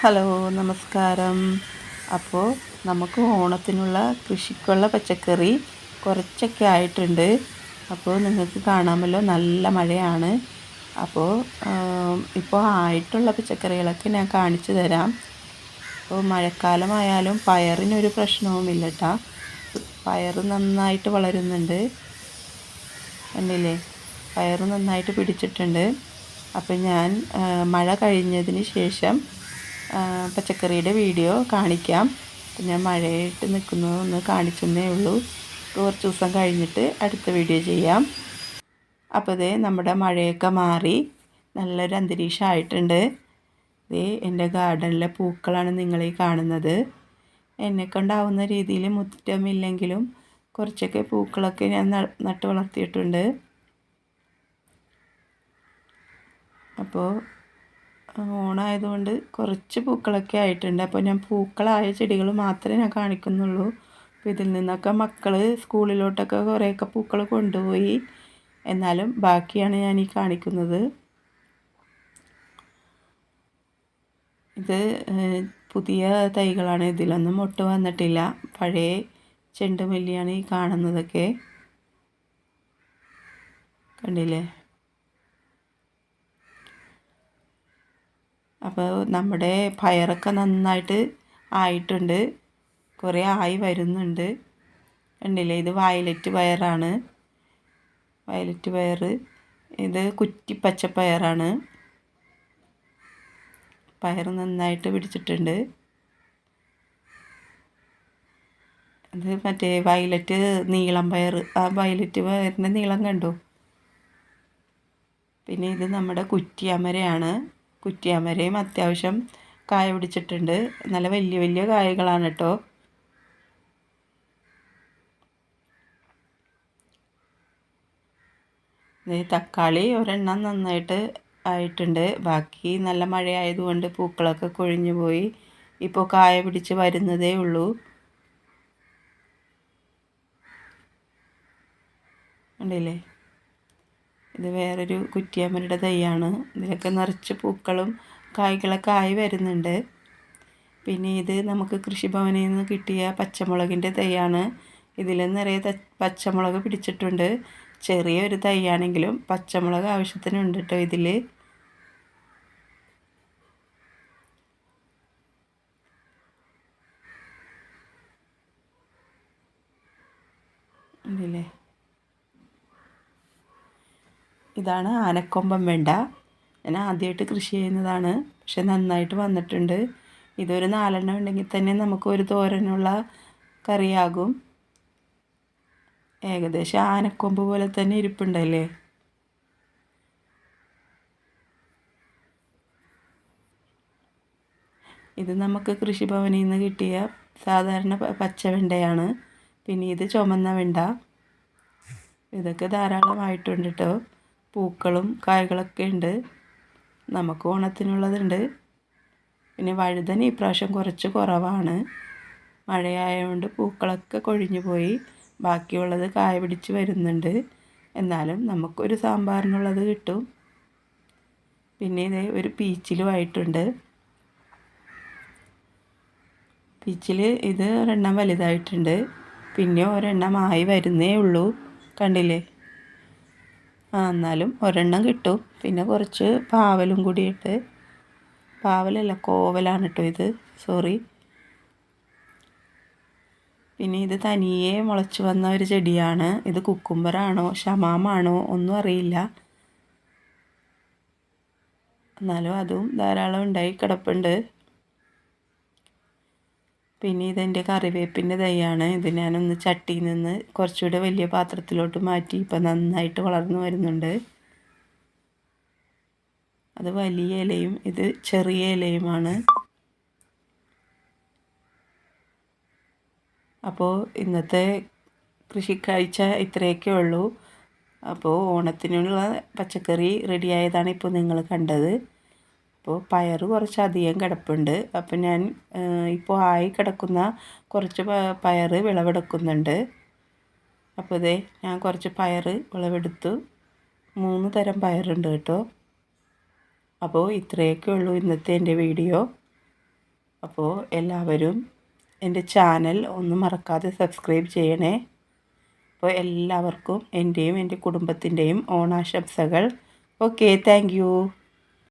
Hello, നമസ്കാരം. അപ്പോൾ നമുക്ക് ഓണത്തിനുള്ള കൃഷിക്കുള്ള പച്ചക്കറി കുറച്ചൊക്കെ ആയിട്ടുണ്ട്. അപ്പോൾ നിങ്ങൾക്ക് കാണാമല്ലോ, നല്ല മഴയാണ്. അപ്പോൾ ഇപ്പോൾ ആയിട്ടുള്ള പച്ചക്കറികളൊക്കെ ഞാൻ കാണിച്ചു തരാം. അപ്പോൾ മഴക്കാലമായാലും പയറിനൊരു പ്രശ്നവുമില്ല കേട്ടോ. പയർ നന്നായിട്ട് വളരുന്നുണ്ട്, കണ്ടില്ലേ? പയർ നന്നായിട്ട് പിടിച്ചിട്ടുണ്ട്. അപ്പം ഞാൻ മഴ കഴിഞ്ഞതിന് ശേഷം പച്ചക്കറിയുടെ വീഡിയോ കാണിക്കാം. ഞാൻ മഴയായിട്ട് നിൽക്കുന്നതൊന്ന് കാണിച്ചെന്നേ ഉള്ളൂ. കുറച്ച് ദിവസം കഴിഞ്ഞിട്ട് അടുത്ത വീഡിയോ ചെയ്യാം. അപ്പോൾ ഇതേ നമ്മുടെ മഴയൊക്കെ മാറി നല്ലൊരു അന്തരീക്ഷമായിട്ടുണ്ട്. ഇതേ എൻ്റെ ഗാർഡനിലെ പൂക്കളാണ് നിങ്ങളീ കാണുന്നത്. എന്നെക്കൊണ്ടാവുന്ന രീതിയിൽ മുറ്റമില്ലെങ്കിലും കുറച്ചൊക്കെ പൂക്കളൊക്കെ ഞാൻ നട്ട് വളർത്തിയിട്ടുണ്ട്. അപ്പോൾ ഓണമായതുകൊണ്ട് കുറച്ച് പൂക്കളൊക്കെ ആയിട്ടുണ്ട്. അപ്പോൾ ഞാൻ പൂക്കളായ ചെടികൾ മാത്രമേ ഞാൻ കാണിക്കുന്നുള്ളൂ. അപ്പോൾ ഇതിൽ നിന്നൊക്കെ മക്കൾ സ്കൂളിലോട്ടൊക്കെ കുറേയൊക്കെ പൂക്കൾ കൊണ്ടുപോയി. എന്നാലും ബാക്കിയാണ് ഞാൻ ഈ കാണിക്കുന്നത്. ഇത് പുതിയ തൈകളാണ്. ഇതിലൊന്നും മൊട്ട് വന്നിട്ടില്ല. പഴയ ചെണ്ടുമല്ലിയാണ് ഈ കാണുന്നതൊക്കെ, കണ്ടില്ലേ? അപ്പോൾ നമ്മുടെ പയറൊക്കെ നന്നായിട്ട് ആയിട്ടുണ്ട്, കുറേ ആയി വരുന്നുണ്ട്. കണ്ടില്ലേ? ഇത് വയലറ്റ് പയറാണ്. വയലറ്റ് പയർ, ഇത് കുറ്റിപ്പച്ചപ്പയറാണ്. പയർ നന്നായിട്ട് പിടിച്ചിട്ടുണ്ട്. ഇത് മറ്റേ വയലറ്റ് നീളം പയർ, ആ വയലറ്റ് പയറിൻ്റെ നീളം കണ്ടോ? പിന്നെ ഇത് നമ്മുടെ കുറ്റിയമരയാണ്. കുറ്റിയമരയും അത്യാവശ്യം കായ പിടിച്ചിട്ടുണ്ട്. നല്ല വലിയ വലിയ കായകളാണ് കേട്ടോ. തക്കാളി ഒരെണ്ണം നന്നായിട്ട് ആയിട്ടുണ്ട്. ബാക്കി നല്ല മഴയായതുകൊണ്ട് പൂക്കളൊക്കെ കൊഴിഞ്ഞു പോയി. ഇപ്പോൾ കായ പിടിച്ച് വരുന്നതേ ഉള്ളൂ. കണ്ടില്ലേ? ഇത് വേറൊരു കുറ്റിയാമരയുടെ തൈയാണ്. ഇതിലൊക്കെ നിറച്ച് പൂക്കളും കായ്കളൊക്കെ ആയി വരുന്നുണ്ട്. പിന്നെ ഇത് നമുക്ക് കൃഷിഭവനിൽ നിന്ന് കിട്ടിയ പച്ചമുളകിൻ്റെ തൈയാണ്. ഇതിൽ നിറയെ പച്ചമുളക് പിടിച്ചിട്ടുണ്ട്. ചെറിയൊരു തൈയാണെങ്കിലും പച്ചമുളക് ആവശ്യത്തിനുണ്ട് കേട്ടോ ഇതിൽ. ഉണ്ടല്ലേ? ഇതാണ് ആനക്കൊമ്പൻ വെണ്ട. ഞാൻ ആദ്യമായിട്ട് കൃഷി ചെയ്യുന്നതാണ്, പക്ഷെ നന്നായിട്ട് വന്നിട്ടുണ്ട്. ഇതൊരു 4 ഉണ്ടെങ്കിൽ തന്നെ നമുക്ക് ഒരു തോരനുള്ള കറിയാകും. ഏകദേശം ആനക്കൊമ്പ് പോലെ തന്നെ ഇരിപ്പുണ്ടല്ലേ? ഇത് നമുക്ക് കൃഷിഭവനിൽ നിന്ന് കിട്ടിയ സാധാരണ പച്ച വെണ്ടയാണ്. പിന്നെ ഇത് ചുമന്ന വെണ്ട. ഇതൊക്കെ ധാരാളമായിട്ടുണ്ട് കേട്ടോ. പൂക്കളും കായ്കളൊക്കെ ഉണ്ട്. നമുക്ക് ഓണത്തിനുള്ളതുണ്ട്. പിന്നെ വഴുതന ഈ പ്രാവശ്യം കുറച്ച് കുറവാണ്. മഴയായതുകൊണ്ട് പൂക്കളൊക്കെ കൊഴിഞ്ഞു പോയി. ബാക്കിയുള്ളത് കായ പിടിച്ച് വരുന്നുണ്ട്. എന്നാലും നമുക്കൊരു സാമ്പാറിനുള്ളത് കിട്ടും. പിന്നെ ഇത് ഒരു പീച്ചിലുമായിട്ടുണ്ട്. പീച്ചിൽ ഇത് ഒരെണ്ണം വലുതായിട്ടുണ്ട്. പിന്നെ ഒരെണ്ണമായി വരുന്നേ ഉള്ളൂ, കണ്ടില്ലേ? എന്നാലും ഒരെണ്ണം കിട്ടും. പിന്നെ കുറച്ച് പാവലും കൂടിയിട്ട്, പാവലല്ല കോവലാണ് കേട്ടോ ഇത്, സോറി. പിന്നെ ഇത് തനിയെ മുളച്ച് വന്ന ഒരു ചെടിയാണ്. ഇത് കുക്കുംബറാണോ ഷമാമാണോ ഒന്നും അറിയില്ല. എന്നാലും അതും ധാരാളം ഉണ്ടായി കിടപ്പുണ്ട്. പിന്നെ ഇതെൻ്റെ കറിവേപ്പിൻ്റെ തൈയാണ്. ഇത് ഞാനൊന്ന് ചട്ടിയിൽ നിന്ന് കുറച്ചുകൂടെ വലിയ പാത്രത്തിലോട്ട് മാറ്റി. ഇപ്പം നന്നായിട്ട് വളർന്നു വരുന്നുണ്ട്. അത് വലിയ ഇലയും ഇത് ചെറിയ ഇലയുമാണ്. അപ്പോൾ ഇന്നത്തെ കൃഷിക്കാഴ്ച ഇത്രയൊക്കെ ഉള്ളൂ. അപ്പോൾ ഓണത്തിനുള്ള പച്ചക്കറി റെഡിയായതാണ് ഇപ്പോൾ നിങ്ങൾ കണ്ടത്. അപ്പോൾ പയർ കുറച്ചധികം കിടപ്പുണ്ട്. അപ്പോൾ ഞാൻ ഇപ്പോൾ ആയി കിടക്കുന്ന കുറച്ച് പയർ വിളവെടുക്കുന്നുണ്ട്. അപ്പോൾ ഇതേ ഞാൻ കുറച്ച് പയർ വിളവെടുത്തു. 3 തരം പയറുണ്ട് കേട്ടോ. അപ്പോൾ ഇത്രയൊക്കെ ഉള്ളൂ ഇന്നത്തെ എൻ്റെ വീഡിയോ. അപ്പോൾ എല്ലാവരും എൻ്റെ ചാനൽ ഒന്നും മറക്കാതെ സബ്സ്ക്രൈബ് ചെയ്യണേ. അപ്പോൾ എല്ലാവർക്കും എൻ്റെയും എൻ്റെ കുടുംബത്തിൻ്റെയും ഓണാശംസകൾ. Okay, thank you.